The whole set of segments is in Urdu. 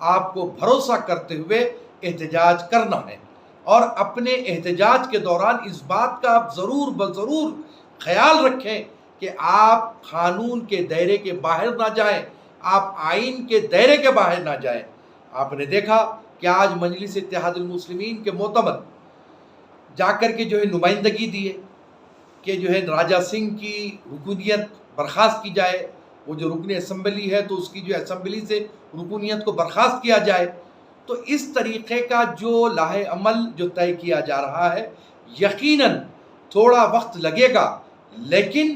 آپ کو بھروسہ کرتے ہوئے احتجاج کرنا ہے، اور اپنے احتجاج کے دوران اس بات کا آپ ضرور بضرور خیال رکھیں کہ آپ قانون کے دائرے کے باہر نہ جائیں، آپ آئین کے دائرے کے باہر نہ جائیں۔ آپ نے دیکھا کہ آج مجلس اتحاد المسلمین کے معتمد جا کر کے جو ہے نمائندگی دیے کہ جو ہے راجہ سنگھ کی رکنیت برخاست کی جائے، وہ جو رکن اسمبلی ہے تو اس کی جو اسمبلی سے رکنیت کو برخاست کیا جائے۔ تو اس طریقے کا جو لاہ عمل جو طے کیا جا رہا ہے، یقیناً تھوڑا وقت لگے گا، لیکن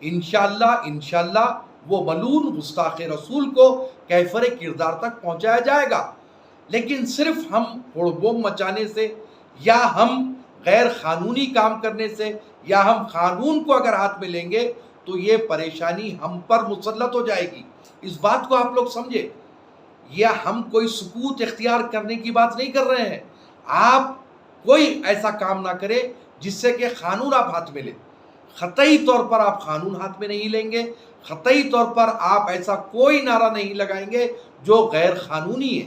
انشاءاللہ وہ ملعون گستاخ رسول کو کیفر کردار تک پہنچایا جائے گا۔ لیکن صرف ہم ہوڑ بوم مچانے سے، یا ہم غیر قانونی کام کرنے سے، یا ہم قانون کو اگر ہاتھ میں لیں گے تو یہ پریشانی ہم پر مسلط ہو جائے گی۔ اس بات کو آپ لوگ سمجھے، یا ہم کوئی سکوت اختیار کرنے کی بات نہیں کر رہے ہیں۔ آپ کوئی ایسا کام نہ کرے جس سے کہ قانون آپ ہاتھ میں لیں۔ قطعی طور پر آپ قانون ہاتھ میں نہیں لیں گے، قطعی طور پر آپ ایسا کوئی نعرہ نہیں لگائیں گے جو غیر قانونی ہے۔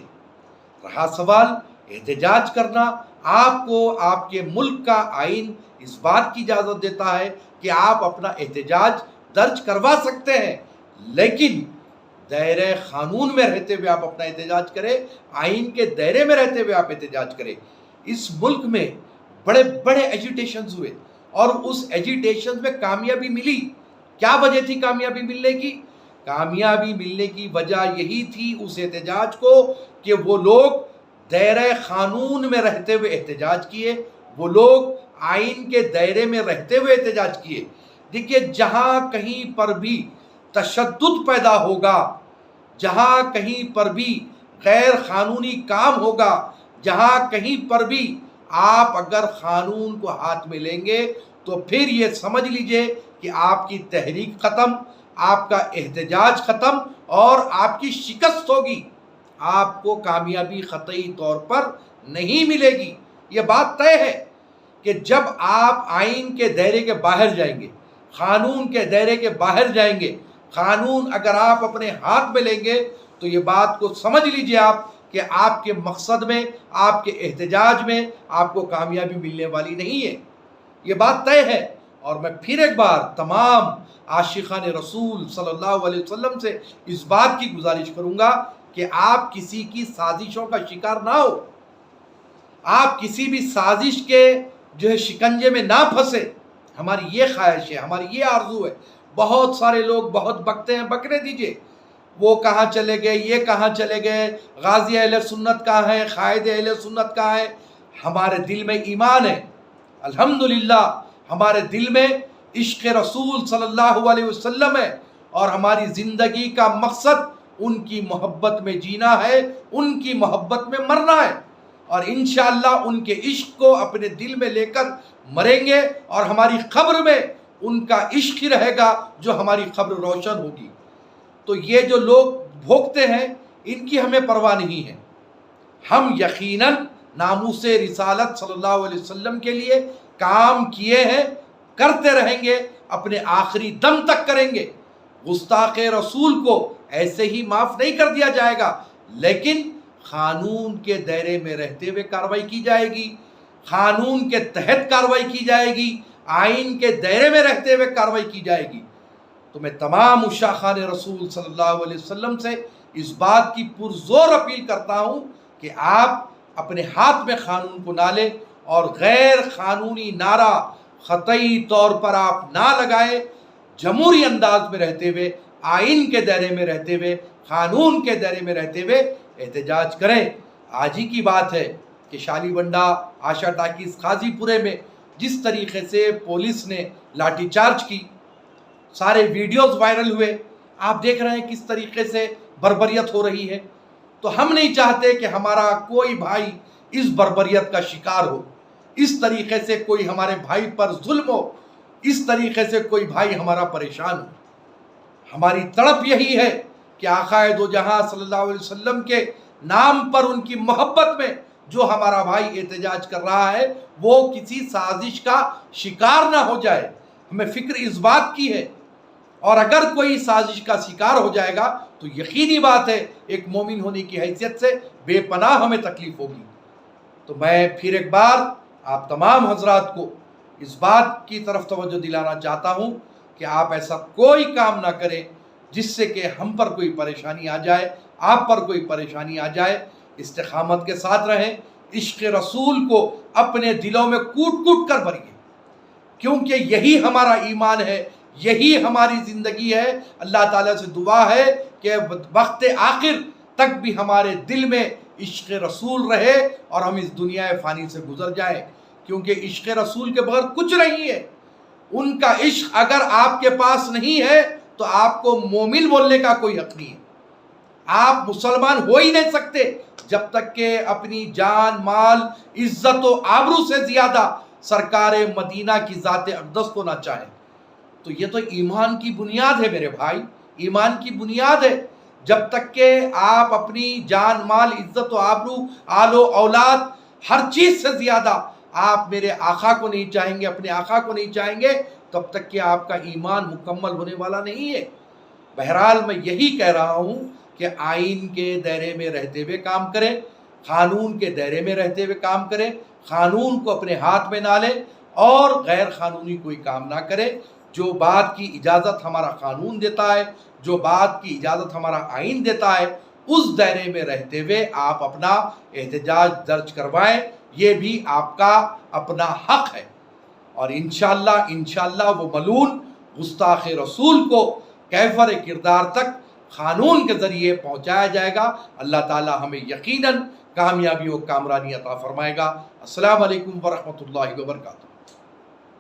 رہا سوال احتجاج کرنا، آپ کو آپ کے ملک کا آئین اس بات کی اجازت دیتا ہے کہ آپ اپنا احتجاج درج کروا سکتے ہیں، لیکن دائرہ قانون میں رہتے ہوئے آپ اپنا احتجاج کریں، آئین کے دائرے میں رہتے ہوئے آپ احتجاج کریں۔ اس ملک میں بڑے بڑے ایجیٹیشنز ہوئے اور اس ایجیٹیشنز میں کامیابی ملی۔ کیا وجہ تھی کامیابی ملنے کی؟ کامیابی ملنے کی وجہ یہی تھی اس احتجاج کو کہ وہ لوگ دائرہ قانون میں رہتے ہوئے احتجاج کیے، وہ لوگ آئین کے دائرے میں رہتے ہوئے احتجاج کیے۔ دیکھیے، جہاں کہیں پر بھی تشدد پیدا ہوگا، جہاں کہیں پر بھی غیر قانونی کام ہوگا، جہاں کہیں پر بھی آپ اگر قانون کو ہاتھ میں لیں گے تو پھر یہ سمجھ لیجئے کہ آپ کی تحریک ختم، آپ کا احتجاج ختم اور آپ کی شکست ہوگی۔ آپ کو کامیابی قطعی طور پر نہیں ملے گی۔ یہ بات طے ہے کہ جب آپ آئین کے دائرے کے باہر جائیں گے، قانون کے دائرے کے باہر جائیں گے، قانون اگر آپ اپنے ہاتھ میں لیں گے تو یہ بات کو سمجھ لیجئے آپ کہ آپ کے مقصد میں، آپ کے احتجاج میں آپ کو کامیابی ملنے والی نہیں ہے۔ یہ بات طے ہے۔ اور میں پھر ایک بار تمام عاشقان رسول صلی اللہ علیہ وسلم سے اس بات کی گزارش کروں گا کہ آپ کسی کی سازشوں کا شکار نہ ہو، آپ کسی بھی سازش کے جو ہے شکنجے میں نہ پھنسے۔ ہماری یہ خواہش ہے، ہماری یہ آرزو ہے۔ بہت سارے لوگ بہت بکتے ہیں، بکنے دیجئے، وہ کہاں چلے گئے، یہ کہاں چلے گئے، غازی اہل سنت کہاں ہے، قائد اہل سنت کہاں ہے۔ ہمارے دل میں ایمان ہے، الحمدللہ ہمارے دل میں عشق رسول صلی اللہ علیہ وسلم ہے، اور ہماری زندگی کا مقصد ان کی محبت میں جینا ہے، ان کی محبت میں مرنا ہے، اور انشاءاللہ ان کے عشق کو اپنے دل میں لے کر مریں گے، اور ہماری قبر میں ان کا عشق ہی رہے گا جو ہماری قبر روشن ہوگی۔ تو یہ جو لوگ بھوکتے ہیں ان کی ہمیں پرواہ نہیں ہے۔ ہم یقیناً ناموس رسالت صلی اللہ علیہ وسلم کے لیے کام کیے ہیں، کرتے رہیں گے، اپنے آخری دم تک کریں گے۔ گستاخ رسول کو ایسے ہی معاف نہیں کر دیا جائے گا، لیکن قانون کے دائرے میں رہتے ہوئے کارروائی کی جائے گی، قانون کے تحت کارروائی کی جائے گی، آئین کے دائرے میں رہتے ہوئے کارروائی کی جائے گی۔ تو میں تمام عشاقان رسول صلی اللہ علیہ وسلم سے اس بات کی پرزور اپیل کرتا ہوں کہ آپ اپنے ہاتھ میں قانون کو نہ لیں، اور غیر قانونی نعرہ قطعی طور پر آپ نہ لگائیں۔ جمہوری انداز میں رہتے ہوئے، آئین کے دائرے میں رہتے ہوئے، قانون کے دائرے میں رہتے ہوئے احتجاج کریں۔ آج ہی کی بات ہے کہ شالی بنڈا آشا ٹاکیز قاضی پورے میں جس طریقے سے پولیس نے لاٹھی چارج کی، سارے ویڈیوز وائرل ہوئے، آپ دیکھ رہے ہیں کس طریقے سے بربریت ہو رہی ہے۔ تو ہم نہیں چاہتے کہ ہمارا کوئی بھائی اس بربریت کا شکار ہو، اس طریقے سے کوئی ہمارے بھائی پر ظلم ہو، اس طریقے سے کوئی بھائی ہمارا پریشان ہو۔ ہماری تڑپ یہی ہے کہ آقا دو جہاں صلی اللہ علیہ وسلم کے نام پر ان کی محبت میں جو ہمارا بھائی احتجاج کر رہا ہے وہ کسی سازش کا شکار نہ ہو جائے۔ ہمیں فکر اس بات کی ہے، اور اگر کوئی سازش کا شکار ہو جائے گا تو یقینی بات ہے ایک مومن ہونے کی حیثیت سے بے پناہ ہمیں تکلیف ہوگی۔ تو میں پھر ایک بار آپ تمام حضرات کو اس بات کی طرف توجہ دلانا چاہتا ہوں کہ آپ ایسا کوئی کام نہ کریں جس سے کہ ہم پر کوئی پریشانی آ جائے، آپ پر کوئی پریشانی آ جائے۔ استقامت کے ساتھ رہیں، عشق رسول کو اپنے دلوں میں کوٹ کوٹ کر بھریے، کیونکہ یہی ہمارا ایمان ہے، یہی ہماری زندگی ہے۔ اللہ تعالیٰ سے دعا ہے کہ وقت آخر تک بھی ہمارے دل میں عشق رسول رہے اور ہم اس دنیا فانی سے گزر جائیں، کیونکہ عشق رسول کے بغیر کچھ نہیں ہے۔ ان کا عشق اگر آپ کے پاس نہیں ہے تو آپ کو مومن بولنے کا کوئی حق نہیں ہے، آپ مسلمان ہو ہی نہیں سکتے جب تک کہ اپنی جان، مال، عزت و آبرو سے زیادہ سرکار مدینہ کی ذات اقدس کو نہ چاہیں۔ تو یہ تو ایمان کی بنیاد ہے میرے بھائی، ایمان کی بنیاد ہے۔ جب تک کہ آپ اپنی جان، مال، عزت و آبرو، آل و اولاد، ہر چیز سے زیادہ آپ میرے آقا کو نہیں چاہیں گے، اپنے آقا کو نہیں چاہیں گے، تب تک کہ آپ کا ایمان مکمل ہونے والا نہیں ہے۔ بہرحال میں یہی کہہ رہا ہوں کہ آئین کے دائرے میں رہتے ہوئے کام کریں، قانون کے دائرے میں رہتے ہوئے کام کریں، قانون کو اپنے ہاتھ میں نہ لیں اور غیر قانونی کوئی کام نہ کریں۔ جو بات کی اجازت ہمارا قانون دیتا ہے، جو بات کی اجازت ہمارا آئین دیتا ہے، اس دائرے میں رہتے ہوئے آپ اپنا احتجاج درج کروائیں، یہ بھی آپ کا اپنا حق ہے۔ اور انشاءاللہ وہ ملعون گستاخ رسول کو کیفر کردار تک قانون کے ذریعے پہنچایا جائے گا۔ اللہ تعالی ہمیں یقیناً کامیابی و کامرانی عطا فرمائے گا۔ السلام علیکم ورحمۃ اللہ وبرکاتہ۔